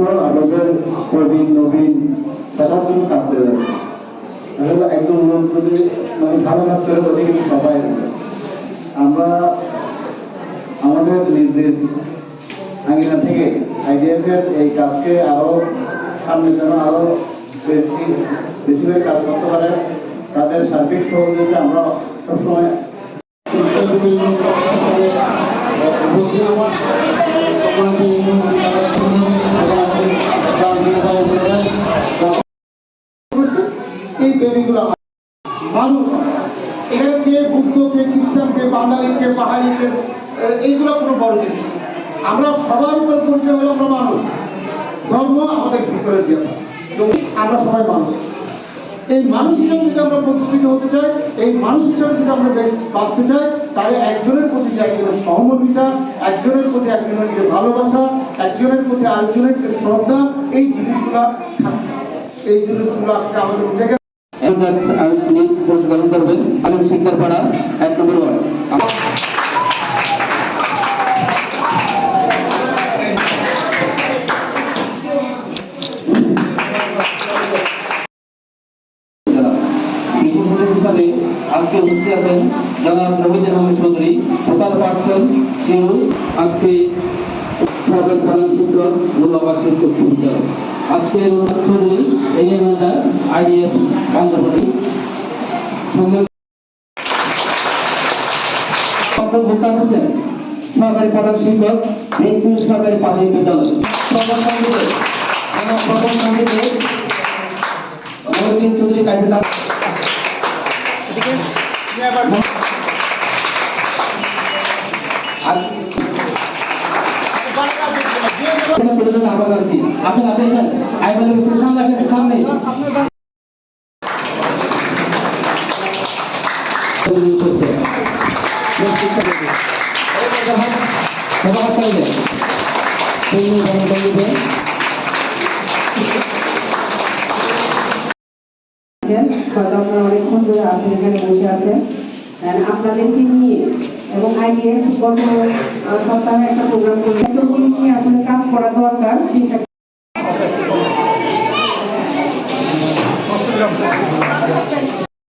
হলো আমাদের প্রবীণ নবীন সবার জন্য কাজ করে যাবে। একদম লোক যদি মানে ভালো কাজ করে ওদের কিন্তু সবাই আমরা আমাদের নির্দেশ আঙ্গিনা থেকে IDF এর এই কাজকে আরো সামনে যেন আরো বেশিরভাগ কাজ করতে পারে, তাদের সার্বিক সহযোগিতা আমরা সবসময় এই দেবীগুলো মানুষ এখানে কে বুদ্ধ কে খ্রিস্টান কে বাঙালি কে পাহাড়ি কে এইগুলো কোনো বড় জিনিস। আমরা সবার উপর পরিচয় হলো আমরা মানুষ, ধর্ম আমাদের ভিতরে দিয়ে আমরা সবাই মানুষ। এই মানুষ হিসাবে যদি আমরা প্রতিষ্ঠিত হতে চাই, এই মানুষ হিসাবে যদি আমরা বাঁচতে চাই, তাহলে একজনের প্রতি যে একজনের সহমর্মিতা, একজনের প্রতি একজনের যে ভালোবাসা, একজনের প্রতি আরেকজনের যে শ্রদ্ধা, এই জিনিসগুলো থাকবে। এই জিনিসগুলো আজকে আমাদের উঠে গেছে। পুরস্কার করবেন আলিম শিক্ষার পাড়া 1 নম্বর ওয়ার্ড। আজকে উপস্থিত আছেন জনাব রবীন্দ্র রহমান চৌধুরী, প্রধান পার্সন জিরো, আজকে সাবেক প্রধান শিক্ষক মূল্যবান শিক্ষক বিদ্যালয়। আজকে চৌধুরী এগিয়ে ম্যানেজার IDF অন্ধ্রপ্রদেশ ভোক্তা হোসেন সরকারি প্রধান শিক্ষক রেলপুর সরকারি প্রাথমিক বিদ্যালয়। প্রথম কমিটিতে চৌধুরী কাজে অনেকক্ষণ ধরে আপনি এখানে বসে আছেন আপনাদেরকে নিয়ে এবং IDF গত সপ্তাহে একটা প্রোগ্রাম করে নিয়ে আসলে কাজ করা দরকার।